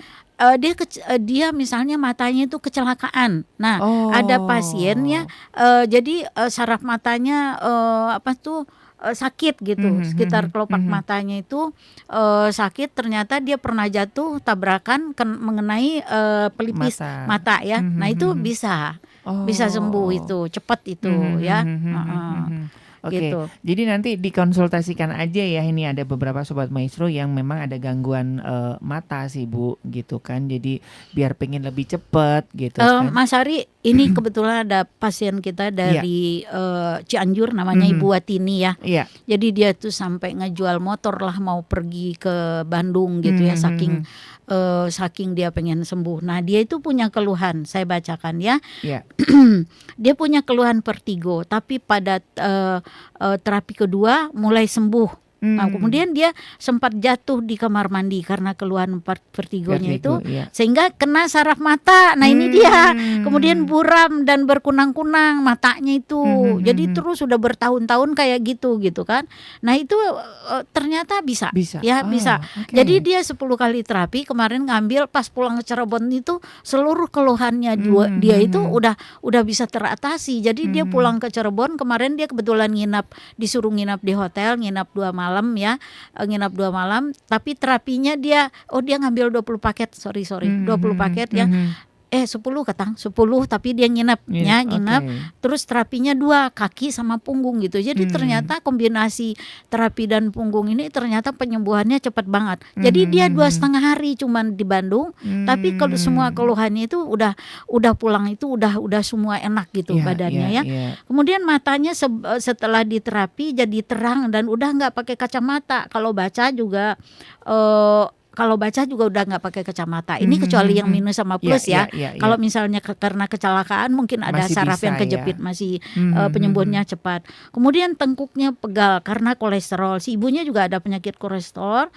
Dia misalnya matanya itu kecelakaan. Nah, ada pasiennya jadi saraf matanya sakit gitu, sekitar kelopak matanya itu sakit. Ternyata dia pernah jatuh tabrakan mengenai pelipis mata ya. Nah itu bisa sembuh itu, cepat itu ya. Gitu. Jadi nanti dikonsultasikan aja ya. Ini ada beberapa Sobat Maestro yang memang ada gangguan mata sih Bu, gitu kan. Jadi biar pengen lebih cepat gitu kan. Mas Ari, ini kebetulan ada pasien kita dari Cianjur, namanya Ibu Watini ya. Jadi dia tuh sampai ngejual motor lah mau pergi ke Bandung gitu ya, saking dia pengen sembuh. Nah dia itu punya keluhan, saya bacakan ya. Dia punya keluhan vertigo, tapi pada terapi kedua mulai sembuh. Nah, kemudian dia sempat jatuh di kamar mandi karena keluhan vertigonya itu, sehingga kena saraf mata. Nah ini dia, kemudian buram dan berkunang-kunang matanya itu. Jadi terus sudah bertahun-tahun kayak gitu kan. Nah itu ternyata bisa. Ya bisa. Jadi dia 10 kali terapi kemarin ngambil, pas pulang ke Cirebon itu seluruh keluhannya dia itu udah bisa teratasi. Jadi dia pulang ke Cirebon kemarin, dia kebetulan disuruh nginap di hotel, nginap 2 malam ya, nginap 2 malam, tapi terapinya dia ngambil 20 paket, 20 paket ya. 10 tapi dia nginep. Terus terapinya 2, kaki sama punggung gitu. Jadi ternyata kombinasi terapi dan punggung ini ternyata penyembuhannya cepat banget. Jadi dia 2,5 hari cuman di Bandung, tapi kalau semua keluhannya itu udah pulang itu udah semua enak gitu badannya ya. Kemudian matanya setelah diterapi jadi terang dan udah nggak pakai kacamata. Kalau baca juga udah nggak pakai kacamata. Ini kecuali yang minus sama plus ya. Kalau misalnya karena kecelakaan mungkin ada masih saraf yang kejepit, masih penyembuhannya cepat. Kemudian tengkuknya pegal karena kolesterol. Si ibunya juga ada penyakit kolesterol.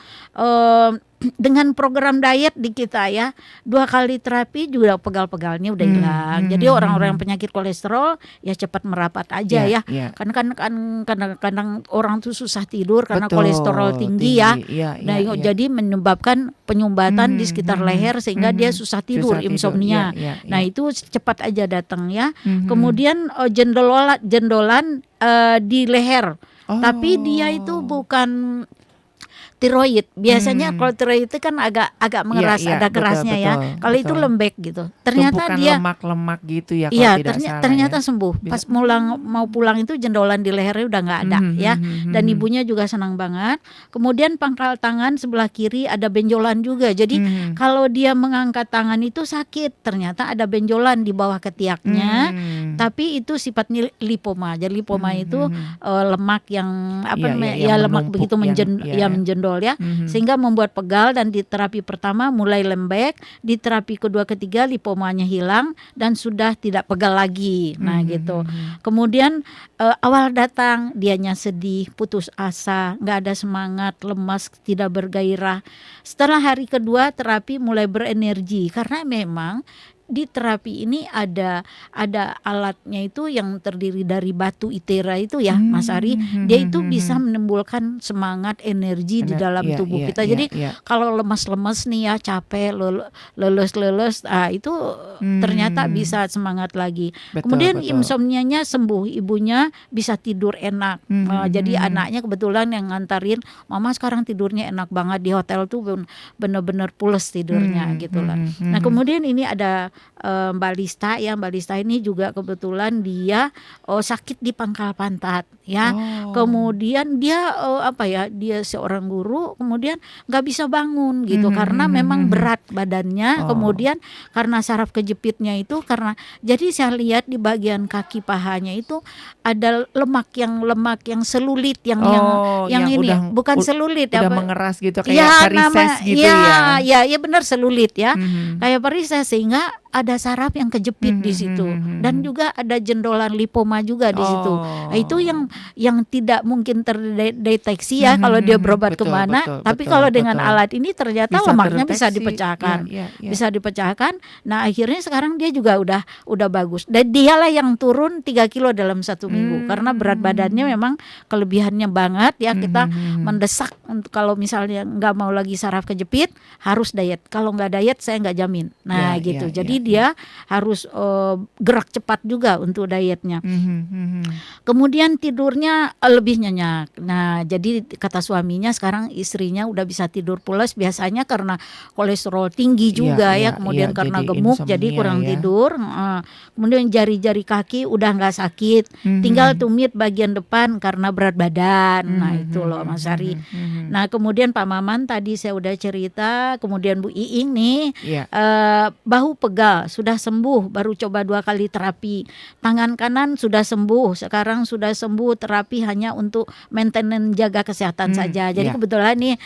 Dengan program diet di kita ya, 2 kali terapi juga pegal-pegalnya udah hilang. Jadi orang-orang yang penyakit kolesterol ya cepat merapat aja ya. Kan kadang-kadang orang tuh susah tidur karena kolesterol tinggi ya. Nah jadi menyebabkan penyumbatan di sekitar leher sehingga dia susah tidur, insomnia. Nah itu cepat aja datang ya. Kemudian jendolan di leher. Tapi dia itu bukan tiroid. Biasanya kalau tiroid itu kan agak mengeras, ada kerasnya ya. Kalau itu lembek gitu. Ternyata tumpukan dia lemak-lemak gitu ya kalau tidak salah. Ternyata sembuh. Pas mau pulang itu jendolan di lehernya udah nggak ada ya. Dan ibunya juga senang banget. Kemudian pangkal tangan sebelah kiri ada benjolan juga. Jadi kalau dia mengangkat tangan itu sakit. Ternyata ada benjolan di bawah ketiaknya. Tapi itu sifatnya lipoma. Jadi lipoma itu lemak yang lemak begitu menjendol ya, sehingga membuat pegal. Dan di terapi pertama mulai lembek, di terapi kedua ketiga lipomanya hilang dan sudah tidak pegal lagi. Nah gitu. Kemudian awal datang dianya sedih, putus asa, nggak ada semangat, lemas, tidak bergairah. Setelah hari kedua terapi mulai berenergi karena memang di terapi ini ada alatnya itu yang terdiri dari batu itera itu ya, Mas Ari. Dia itu bisa menimbulkan semangat, energi di dalam tubuh kita. Jadi kalau lemas-lemas nih ya, capek, leles, itu ternyata bisa semangat lagi. Kemudian insomnianya sembuh, ibunya bisa tidur enak. Jadi anaknya kebetulan yang ngantarin, mama sekarang tidurnya enak banget di hotel tuh, bener-bener pules tidurnya gitu lah. Nah kemudian ini ada Mbak Lista ya, Mbak Lista ini juga kebetulan dia sakit di pangkal pantat ya. Kemudian dia dia seorang guru, kemudian nggak bisa bangun gitu karena memang berat badannya. Kemudian karena saraf kejepitnya itu, karena jadi saya lihat di bagian kaki pahanya itu ada lemak yang selulit yang ini bukan selulit udah mengeras gitu kayak varises gitu ya. Ya benar, selulit ya. Kayak varises, sehingga ada saraf yang kejepit di situ, dan juga ada jendolan lipoma juga di situ. Nah, itu yang tidak mungkin terdeteksi ya kalau dia berobat kemana. Tapi kalau dengan alat ini ternyata lemaknya bisa dipecahkan, bisa dipecahkan. Nah akhirnya sekarang dia juga udah bagus. Dan dialah yang turun 3 kilo dalam 1 minggu karena berat badannya memang kelebihannya banget ya. Kita mendesak untuk kalau misalnya nggak mau lagi saraf kejepit harus diet. Kalau nggak diet saya nggak jamin. Nah gitu. Jadi dia harus gerak cepat juga untuk dietnya. Kemudian tidurnya lebih nyenyak. Nah jadi kata suaminya sekarang istrinya udah bisa tidur pulas, biasanya karena kolesterol tinggi juga kemudian karena gemuk jadi kurang tidur. Kemudian jari-jari kaki udah nggak sakit, tinggal tumit bagian depan karena berat badan. Nah itu loh Mas Ari. Nah kemudian Pak Maman tadi saya udah cerita, kemudian Bu Iing nih bahu pegal sudah sembuh, baru coba 2 kali terapi. Tangan kanan sudah sembuh, sekarang sudah sembuh, terapi hanya untuk maintenance, jaga kesehatan saja. Jadi kebetulan nih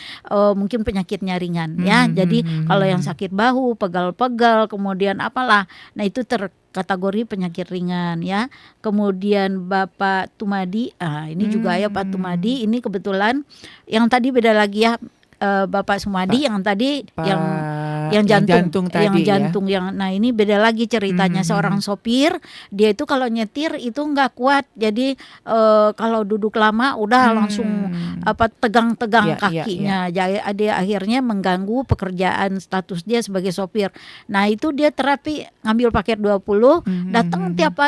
mungkin penyakitnya ringan ya. Jadi kalau yang sakit bahu, pegal-pegal, kemudian apalah, nah itu kategori penyakit ringan ya. Kemudian Bapak Tumadi, ini juga ya Pak Tumadi, ini kebetulan yang tadi beda lagi ya. Bapak Sumadi yang tadi yang jantung tadi nah ini beda lagi ceritanya. Seorang sopir, dia itu kalau nyetir itu nggak kuat, jadi kalau duduk lama udah langsung tegang-tegang kakinya. Jadi dia akhirnya mengganggu pekerjaan status dia sebagai sopir. Nah itu dia terapi ngambil paket 20, datang tiap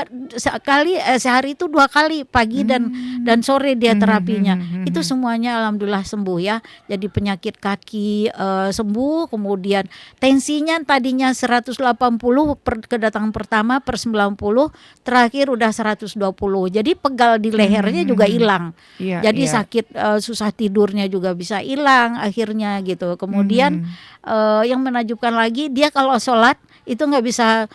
kali sehari itu 2 kali, pagi dan sore dia terapinya. Itu semuanya alhamdulillah sembuh ya. Jadi penyakit kaki sembuh, kemudian tensinya tadinya 180 kedatangan pertama per 90, terakhir udah 120. Jadi pegal di lehernya juga hilang. Jadi sakit susah tidurnya juga bisa hilang akhirnya gitu. Kemudian yang menakjubkan lagi, dia kalau sholat itu nggak bisa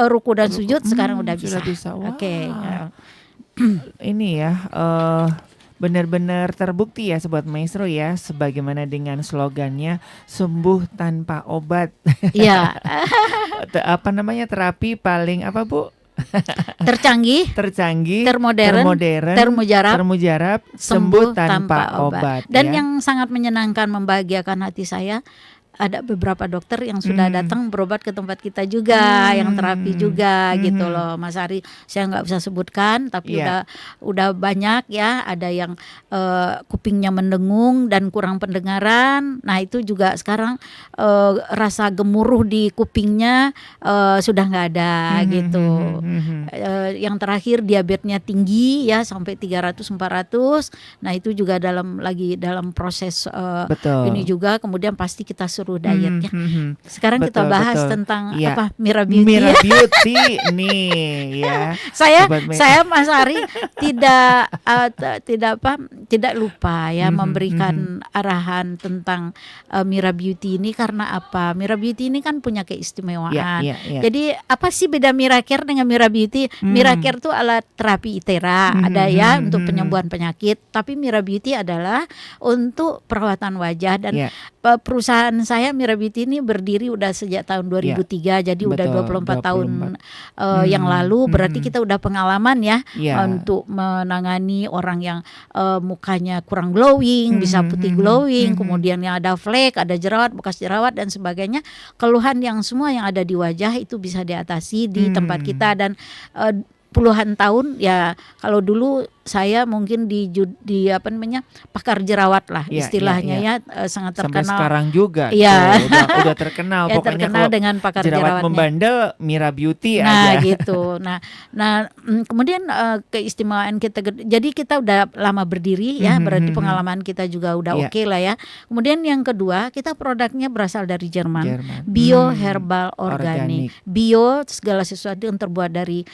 ruku dan sujud, sekarang udah bisa. Oke. Ini ya benar-benar terbukti ya Sobat Maestro ya, sebagaimana dengan slogannya sembuh tanpa obat. Iya. Apa namanya, terapi paling apa Bu? Tercanggih, termodern, termujarab, sembuh tanpa obat. Dan yang sangat menyenangkan, membahagiakan hati saya, ada beberapa dokter yang sudah datang berobat ke tempat kita juga, yang terapi juga gitu loh Mas Ari. Saya nggak bisa sebutkan, tapi udah banyak ya. Ada yang kupingnya mendengung dan kurang pendengaran. Nah itu juga sekarang rasa gemuruh di kupingnya sudah nggak ada gitu. Yang terakhir diabetesnya tinggi ya, sampai 300-400. Nah itu juga lagi dalam proses ini juga. Kemudian pasti kita suruh diet ya. Sekarang kita bahas tentang apa, Mira Beauty. Mira Beauty nih ya. Saya Mas Ari tidak lupa ya memberikan arahan tentang Mira Beauty ini. Karena apa? Mira Beauty ini kan punya keistimewaan. Jadi apa sih beda Miracare dengan Mira Beauty? Miracare itu alat terapi itera, ada ya untuk penyembuhan penyakit. Tapi Mira Beauty adalah untuk perawatan wajah. Dan perusahaan saya Mira Beauty ini berdiri udah sejak tahun 2003, jadi udah 24 tahun yang lalu. Berarti kita udah pengalaman ya untuk menangani orang yang mukanya kurang glowing, bisa putih glowing, mhm. kemudian yang ada flek, ada jerawat, bekas jerawat dan sebagainya. Keluhan yang semua yang ada di wajah itu bisa diatasi di tempat kita dan puluhan tahun ya. Kalau dulu saya mungkin di apa namanya, pakar jerawat lah Iya, istilahnya iya. ya, sangat Sampai terkenal. sekarang juga Iya. tuh udah terkenal Ya pokoknya terkenal kalau dengan pakar jerawat jerawatnya. membandel Mira Beauty Nah aja. gitu. Kemudian keistimewaan kita, jadi kita udah lama berdiri ya, berarti pengalaman kita juga udah Iya. oke lah ya. Kemudian yang kedua, kita produknya berasal dari Jerman, Jerman. bio herbal organik. Organik. Bio segala sesuatu yang terbuat dari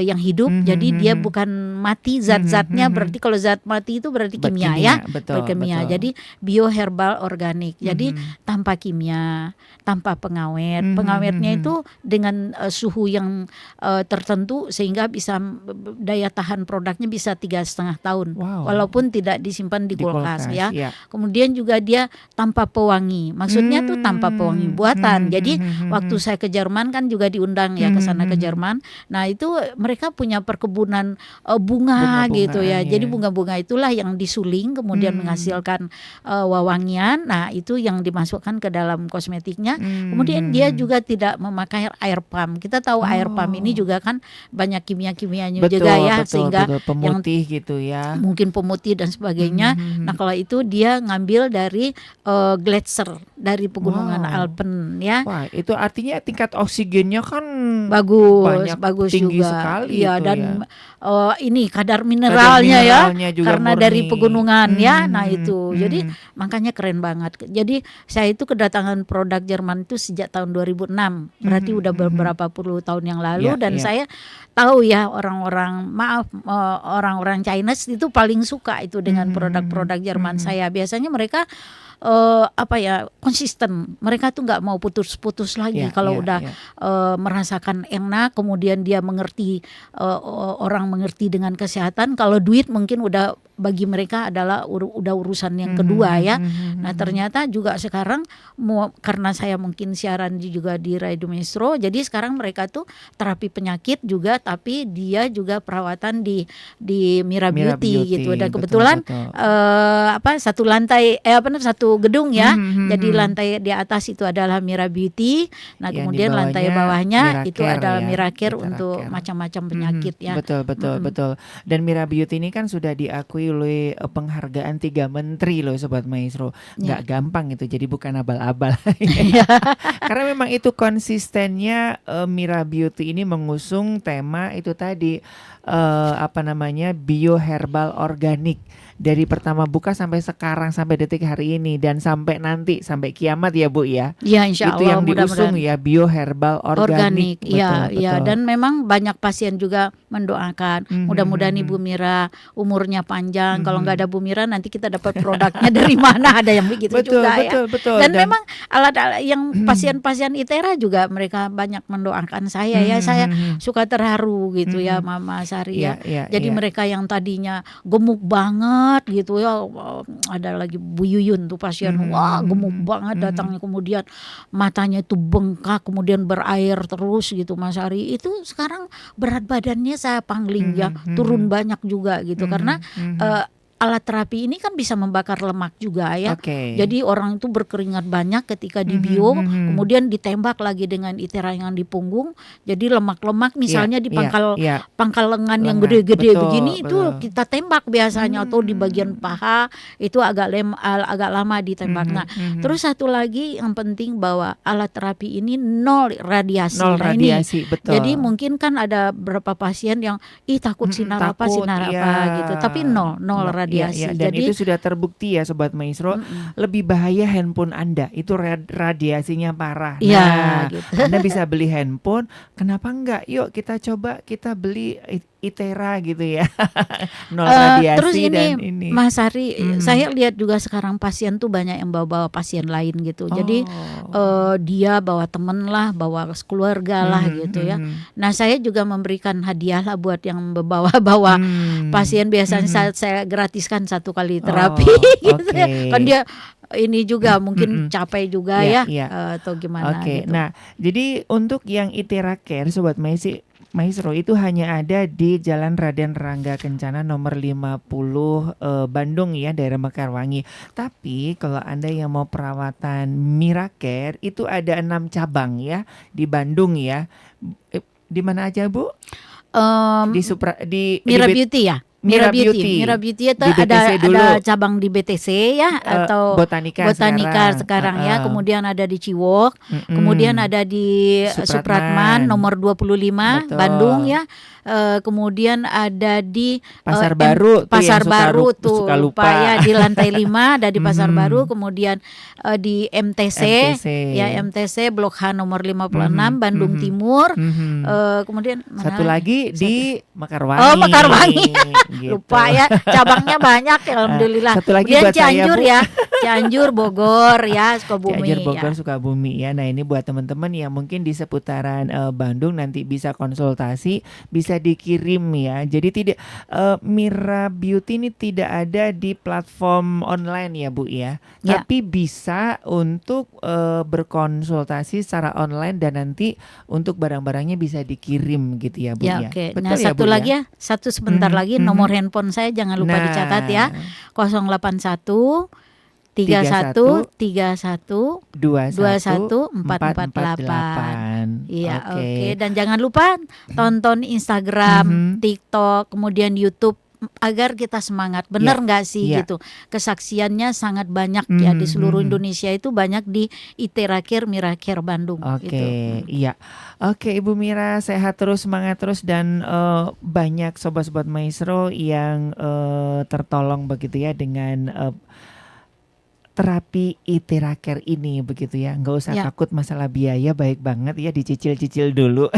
yang hidup, jadi dia bukan mati zat-zatnya. Berarti kalau zat mati itu berarti kimia ya, betul, berkimia. betul. Jadi bio herbal organik. Jadi tanpa kimia, tanpa pengawet. Pengawetnya itu dengan suhu yang tertentu sehingga bisa daya tahan produknya bisa 3,5 tahun. Wow. Walaupun tidak disimpan di kulkas ya. Iya. Kemudian juga dia tanpa pewangi. Maksudnya tuh tanpa pewangi buatan. Jadi waktu saya ke Jerman kan juga diundang ya ke sana ke Jerman. Nah, itu mereka punya perkebunan bunga gitu ya. Jadi bunga-bunga itulah yang disuling kemudian menghasilkan wewangian. Nah, itu yang dimasukkan ke dalam kosmetiknya. Kemudian dia juga tidak memakai air pump. Kita tahu air pump ini juga kan banyak kimia-kimianya juga ya, sehingga pemutih gitu ya. Mungkin pemutih dan sebagainya. Nah, kalau itu dia ngambil dari gletser, dari pegunungan Alpen ya. Wah, itu artinya tingkat oksigennya kan bagus tinggi juga. sekali Iya, itu dan ya. ini kadar mineralnya ya, juga karena murni. dari pegunungan ya. Nah itu, jadi makanya keren banget. Jadi saya itu kedatangan produk Jerman itu sejak tahun 2006, berarti udah beberapa puluh tahun yang lalu. Dan saya tahu ya orang-orang Chinese itu paling suka itu dengan produk-produk Jerman saya. Biasanya mereka konsisten. Mereka tuh nggak mau putus-putus lagi kalau udah merasakan enak, kemudian dia mengerti, orang mengerti dengan kesehatan. Kalau duit mungkin udah bagi mereka adalah udah urusan yang kedua ya. Nah, ternyata juga sekarang karena saya mungkin siaran juga di Radio Maestro, jadi sekarang mereka tuh terapi penyakit juga, tapi dia juga perawatan di Mira Beauty gitu. Dan kebetulan satu lantai satu gedung ya. Jadi lantai di atas itu adalah Mira Beauty. Nah, kemudian lantai bawahnya itu adalah Mira Care untuk macam-macam penyakit ya. Betul. Dan Mira Beauty ini kan sudah diakui oleh penghargaan 3 menteri loh Sobat Maestro. Nggak gampang itu, jadi bukan abal-abal. Karena memang itu konsistennya Mira Beauty ini mengusung tema itu tadi bio herbal organik. Dari pertama buka sampai sekarang, sampai detik hari ini, dan sampai nanti sampai kiamat ya Bu ya. Ya, insya Allah. Itu yang diusung ya, bio herbal organik. Iya. Dan memang banyak pasien juga mendoakan mudah-mudahan Ibu Mira umurnya panjang. Kalau nggak ada Bu Mira nanti kita dapat produknya dari mana, ada yang begitu juga ya. Betul. Dan memang alat-alat yang pasien-pasien ITERA juga mereka banyak mendoakan saya ya. Saya suka terharu gitu ya Mama Sari ya. Jadi mereka yang tadinya gemuk banget gitu ya, ada lagi Bu Yuyun tuh pasien, wah gemuk banget datangnya, kemudian matanya itu bengkak, kemudian berair terus gitu Mas Ari. Itu sekarang berat badannya saya pangling ya, turun banyak juga gitu karena alat terapi ini kan bisa membakar lemak juga ya. Jadi orang itu berkeringat banyak ketika di bio, kemudian ditembak lagi dengan ITERA yang di punggung. Jadi lemak-lemak misalnya di pangkal lengan yang gede-gede begini itu kita tembak biasanya, atau di bagian paha itu agak lama ditembak. Nah, terus satu lagi yang penting bahwa alat terapi ini nol radiasi. Betul. Jadi mungkin kan ada beberapa pasien yang takut sinar apa gitu, tapi nol radiasi. Dan Jadi itu sudah terbukti ya Sobat Maestro, lebih bahaya handphone Anda itu radiasinya parah. Nah, gitu. Anda bisa beli handphone, kenapa enggak? Yuk kita coba, kita beli ITERA gitu ya. Nol radiasi. Terus ini, ini Mas Ari, saya lihat juga sekarang pasien tuh banyak yang bawa pasien lain gitu. Jadi dia bawa temen lah, bawa keluarga lah gitu ya. Nah, saya juga memberikan hadiah lah buat yang bawa pasien. Biasanya saya gratiskan 1 kali terapi gitu ya. Kan dia ini juga mungkin capek juga atau gimana gitu. Nah, jadi untuk yang ITERA Care Sobat Maestro, Maestro, itu hanya ada di Jalan Raden Rangga Kencana nomor 50 Bandung ya, daerah Mekarwangi. Tapi kalau Anda yang mau perawatan Miracare itu ada 6 cabang ya di Bandung ya. Di mana aja, Bu? Di Mira Beauty ya? Mira Beauty itu ada cabang di BTC ya, atau Botanika sekarang ya. Kemudian ada di Ciwok, kemudian ada di Supratman nomor 25 Betul. Bandung ya. Kemudian ada di Pasar Baru suka lupa ya, di lantai 5 ada di Pasar Baru. Kemudian di MTC ya, MTC Blok H nomor 56 Bandung Timur. Kemudian satu lagi di Mekarwangi. Oh, Mekarwangi. Gitu. Lupa ya, cabangnya banyak ya, alhamdulillah. Satu lagi kemudian buat Cianjur saya, ya, Cianjur, Bogor ya, Sukabumi. Cianjur, Bogor, ya. Sukabumi ya. Nah, ini buat teman-teman yang mungkin di seputaran Bandung nanti bisa konsultasi, bisa dikirim ya. Jadi tidak Mira Beauty ini tidak ada di platform online ya, Bu ya. Tapi bisa untuk berkonsultasi secara online dan nanti untuk barang-barangnya bisa dikirim gitu ya, Bu ya. Oke. Betul Nah, ya, satu Bu, lagi ya? Sebentar lagi nomor handphone saya jangan lupa dicatat ya. 081 31 21 448. Iya, oke. Dan jangan lupa tonton Instagram, TikTok, kemudian YouTube agar kita semangat. Benar nggak sih gitu? Kesaksiannya sangat banyak ya di seluruh Indonesia, itu banyak di Iteracare Miracare Bandung. Oke, gitu. Iya. Oke, Ibu Mira, sehat terus, semangat terus, dan banyak sobat-sobat maestro yang tertolong begitu ya dengan terapi Iteracare ini begitu ya. Nggak usah takut masalah biaya, baik banget ya, dicicil-cicil dulu.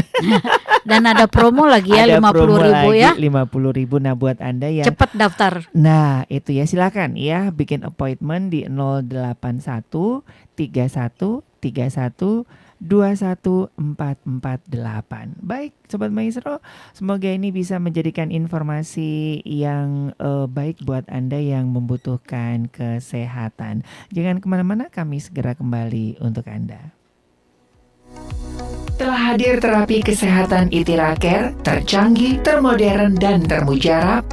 Dan ada promo lagi ya, 50.000 ya. 50.000. Nah, buat Anda yang cepat daftar. Nah, itu ya, silakan ya bikin appointment di 081 31 31 21448. Baik, Sobat Maestro, semoga ini bisa menjadikan informasi yang baik buat Anda yang membutuhkan kesehatan. Jangan kemana-mana, kami segera kembali untuk Anda. Telah hadir terapi kesehatan Iteracare, tercanggih, termodern, dan termujarab